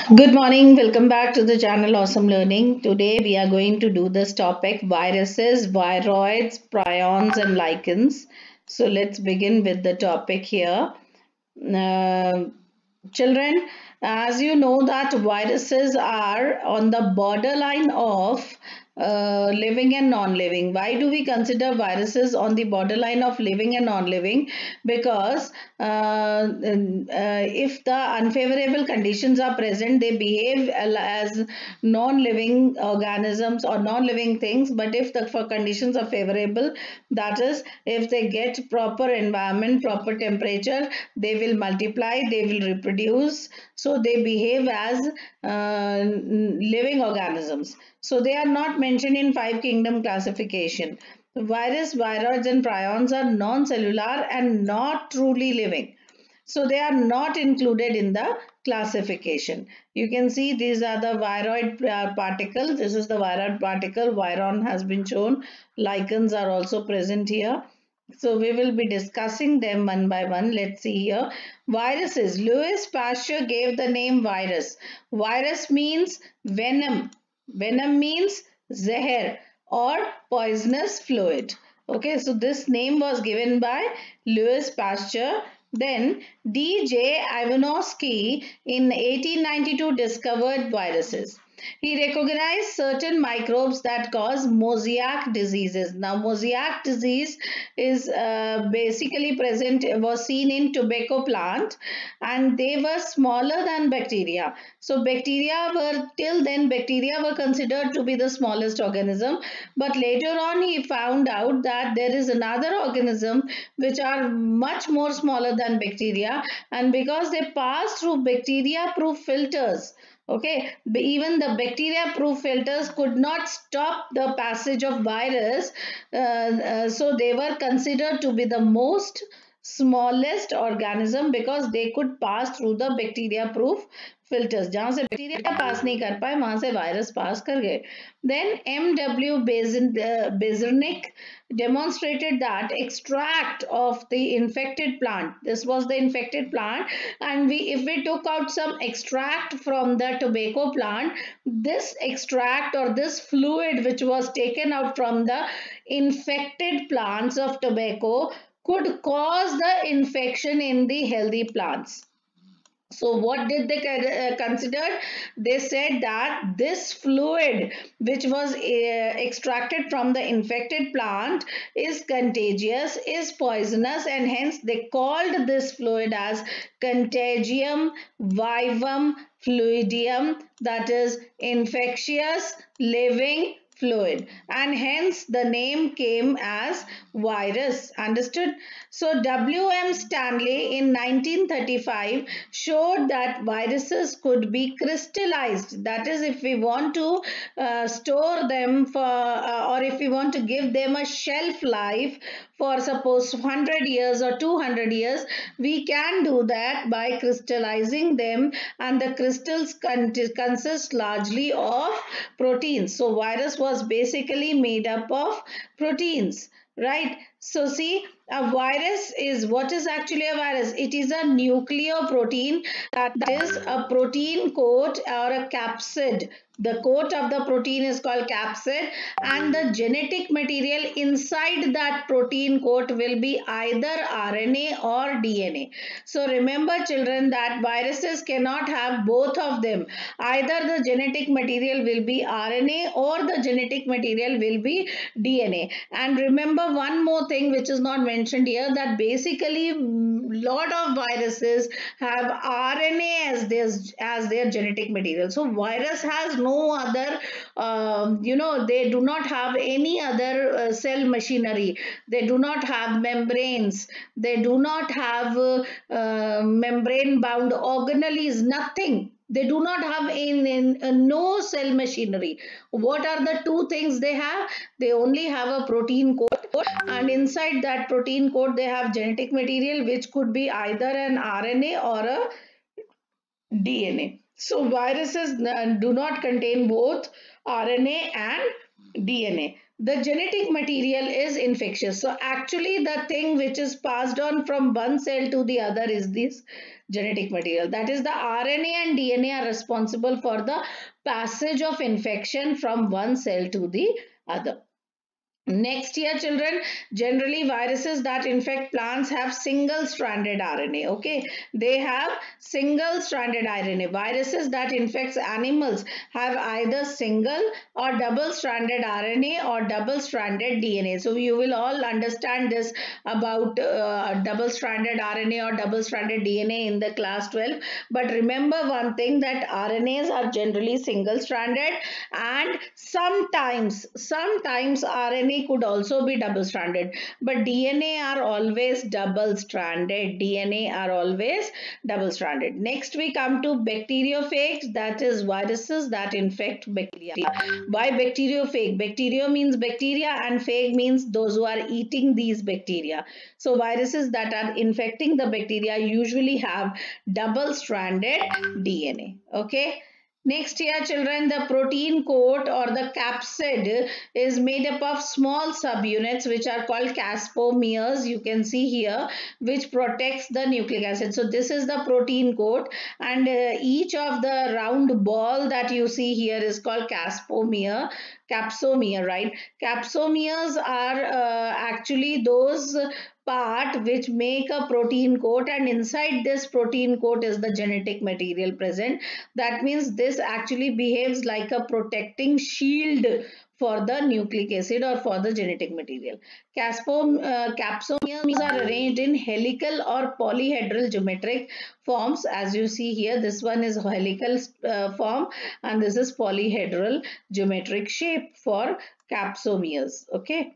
Good morning, welcome back to the channel Awesome Learning. Today we are going to do this topic viruses, viroids, prions and lichens. So let's begin with the topic here. Uh, Children, as you know that viruses are on the borderline of living and non-living. Why do we consider viruses on the borderline of living and non-living? Because if the unfavorable conditions are present, they behave as non-living organisms or non-living things. But if the conditions are favorable, that is, if they get proper environment, proper temperature, they will multiply, they will reproduce. So they behave as living organisms. So they are not mentioned in five kingdom classification. Virus, viroids and prions are non-cellular and not truly living. So they are not included in the classification. You can see these are the viroid particles. This is the viroid particle. Viron has been shown. Lichens are also present here. So we will be discussing them one by one. Let's see here. Viruses. Louis Pasteur gave the name virus. Virus means venom. Venom means zehar or poisonous fluid. Okay, so this name was given by Louis Pasteur. Then D.J. Ivanovsky in 1892 discovered viruses. He recognized certain microbes that cause mosaic diseases. Now, mosaic disease is basically present, was seen in tobacco plant, and they were smaller than bacteria. So, bacteria were, till then, bacteria were considered to be the smallest organism. But later on, he found out that there is another organism which are much more smaller than bacteria, and because they pass through bacteria proof filters. Okay, even the bacteria proof filters could not stop the passage of virus, so they were considered to be the most smallest organism because they could pass through the bacteria proof filters. जहाँ से bacteria पास नहीं कर पाए वहां से virus पास कर गए. Then M.W. Bezirnik demonstrated that extract of the infected plant, this was the infected plant, and if we took out some extract from the tobacco plant, this extract or this fluid which was taken out from the infected plants of tobacco could cause the infection in the healthy plants. So what did they consider? They said that this fluid which was extracted from the infected plant is contagious, is poisonous, and hence they called this fluid as contagium vivum fluidium, that is infectious living fluid, and hence the name came as virus. Understood? So W.M. Stanley in 1935 showed that viruses could be crystallized. That is, if we want to store them for or if we want to give them a shelf life for suppose 100 years or 200 years, we can do that by crystallizing them, and the crystals consist largely of proteins. So virus was basically made up of proteins, right? So see, a virus is, what is actually a virus? It is a nucleoprotein, that is a protein coat or a capsid. The coat of the protein is called capsid, and the genetic material inside that protein coat will be either RNA or DNA. So remember children that viruses cannot have both of them. Either the genetic material will be RNA or the genetic material will be DNA. And remember one more thing which is not mentioned here, that basically lot of viruses have RNA as their genetic material. So virus has no other, they do not have any other cell machinery. They do not have membranes. They do not have membrane bound organelles, nothing. They do not have no cell machinery. What are the two things they have? They only have a protein coat, and inside that protein coat they have genetic material which could be either an RNA or a DNA. So viruses do not contain both RNA and DNA. The genetic material is infectious. So actually the thing which is passed on from one cell to the other is this genetic material. That is, the RNA and DNA are responsible for the passage of infection from one cell to the other. Next here, children, generally viruses that infect plants have single-stranded RNA. Okay, they have single-stranded RNA. Viruses that infect animals have either single or double-stranded RNA or double-stranded DNA. So you will all understand this about double-stranded RNA or double-stranded DNA in the class 12. But remember one thing, that RNAs are generally single-stranded, and sometimes RNA could also be double stranded, but DNA are always double stranded. DNA are always double stranded. Next we come to bacteriophages, that is viruses that infect bacteria. Why bacteriophage? Bacteria means bacteria and phage means those who are eating these bacteria. So viruses that are infecting the bacteria usually have double stranded DNA. Okay. Next here, children, the protein coat or the capsid is made up of small subunits which are called caspomeres. You can see here, which protects the nucleic acid. So this is the protein coat, and each of the round ball that you see here is called capsomere, right? Capsomeres are actually those part which make a protein coat, and inside this protein coat is the genetic material present. That means this actually behaves like a protecting shield for the nucleic acid or for the genetic material. Capsomeres are arranged in helical or polyhedral geometric forms. As you see here, this one is helical form and this is polyhedral geometric shape for capsomeres. Okay.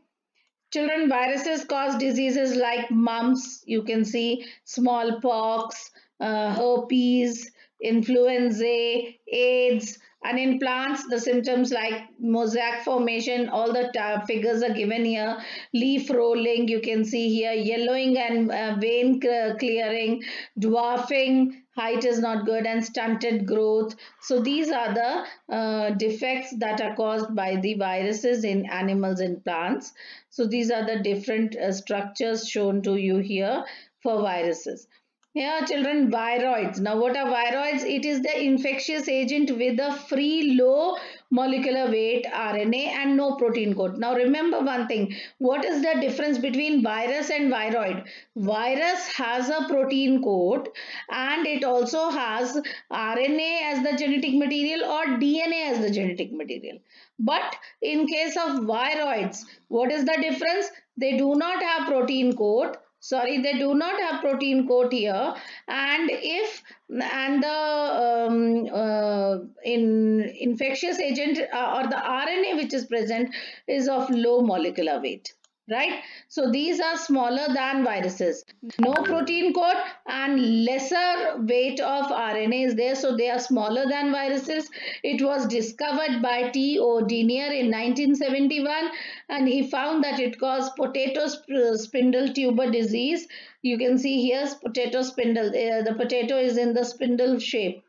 Children, viruses cause diseases like mumps, you can see smallpox, herpes, influenza, AIDS, and in plants, the symptoms like mosaic formation, all the figures are given here, leaf rolling, you can see here, yellowing and vein clearing, dwarfing, height is not good, and stunted growth. So these are the defects that are caused by the viruses in animals and plants. So these are the different structures shown to you here for viruses. Here, children, viroids. Now, what are viroids? It is the infectious agent with a free low molecular weight RNA and no protein coat. Now, remember one thing. What is the difference between virus and viroid? Virus has a protein coat and it also has RNA as the genetic material or DNA as the genetic material. But in case of viroids, what is the difference? They do not have protein coat. Sorry, they do not have protein coat here, and if and the in infectious agent or the RNA which is present is of low molecular weight, right? So these are smaller than viruses. No protein coat and lesser weight of RNA is there, so they are smaller than viruses. It was discovered by T.O. Denier in 1971, and he found that it caused potato spindle tuber disease. You can see here's potato spindle. The potato is in the spindle shape.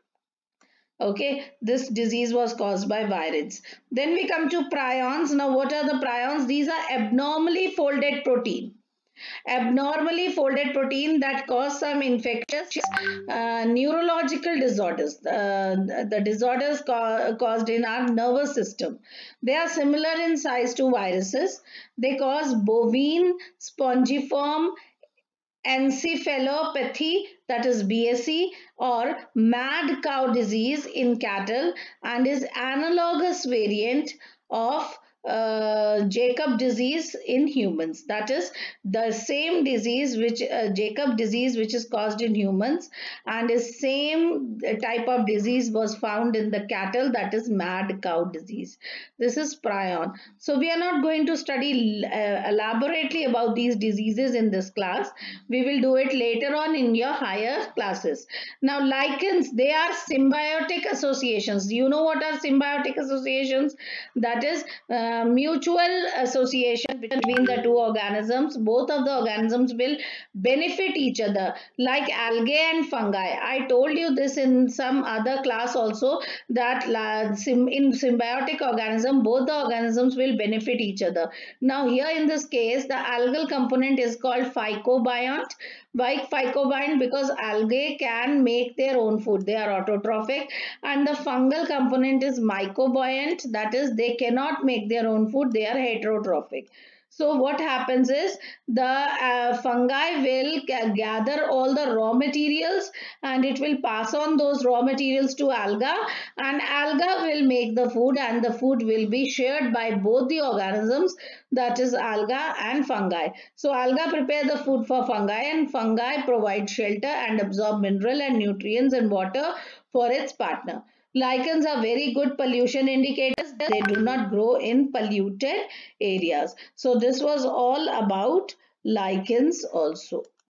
Okay, this disease was caused by viruses. Then we come to prions. Now, what are the prions? These are abnormally folded protein. Abnormally folded protein that cause some infectious neurological disorders. The disorders caused in our nervous system. They are similar in size to viruses. They cause bovine spongiform encephalopathy, that is BSE, or mad cow disease in cattle, and is analogous variant of Jacob disease in humans. That is the same disease which Jacob disease which is caused in humans, and the same type of disease was found in the cattle, that is mad cow disease. This is prion. So we are not going to study elaborately about these diseases in this class. We will do it later on in your higher classes. Now, lichens, they are symbiotic associations. You know what are symbiotic associations? That is mutual association between the two organisms. Both of the organisms will benefit each other, like algae and fungi. I told you this in some other class also, that in symbiotic organism, both the organisms will benefit each other. Now here in this case, the algal component is called phycobiont. Why phycobiont? Because algae can make their own food, they are autotrophic. And the fungal component is mycobiont, that is they cannot make their own food, they are heterotrophic. So what happens is the fungi will gather all the raw materials and it will pass on those raw materials to alga, and alga will make the food, and the food will be shared by both the organisms, that is alga and fungi. So alga prepare the food for fungi, and fungi provide shelter and absorb mineral and nutrients and water for its partner. Lichens are very good pollution indicators. They do not grow in polluted areas. So this was all about lichens also.